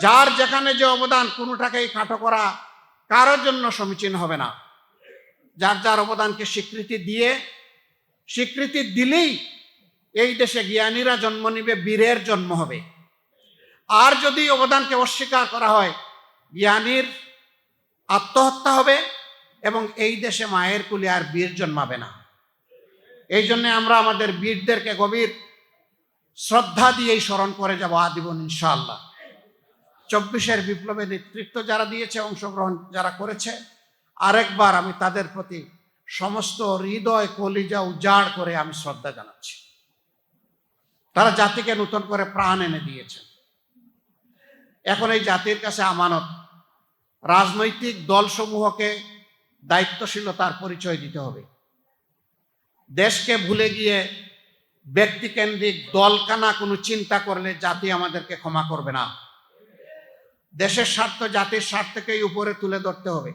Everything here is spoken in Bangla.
যার যেখানে যে অবদান কোনোটাকেই খাটো করা কারোর জন্য সমীচীন হবে না। যার যার অবদানকে স্বীকৃতি দিলেই এই দেশে জ্ঞানীরা জন্ম নিবে, বীরের জন্ম হবে। আর যদি অবদানকে অস্বীকার করা হয়, জ্ঞানীর আত্মহত্যা হবে এবং এই দেশে মায়ের কুলে আর বীর জন্মাবে না। এই জন্য আমরা আমাদের বীরদেরকে গভীর শ্রদ্ধা দিয়েই স্মরণ করে যাব আজীবন ইনশাআল্লাহ। 24-এর বিপ্লবে নেতৃত্ব যারা দিয়েছে, অংশগ্রহণ যারা করেছে, আরেকবার আমি তাদের প্রতি সমস্ত হৃদয় কলিজা উজাড় করে আমি শ্রদ্ধা জানাচ্ছি। তারা জাতিকে নতুন করে প্রাণ এনে দিয়েছে। এখন এই জাতির কাছে আমানত, রাজনৈতিক দলসমূহকে দায়িত্বশীলতার পরিচয় দিতে হবে। দেশকে ভুলে গিয়ে ব্যক্তিকেন্দ্রিক দলকানা কোনো চিন্তা করলে জাতি আমাদেরকে ক্ষমা করবে না। দেশের স্বার্থ জাতির স্বার্থকেই উপরে তুলে ধরতে হবে।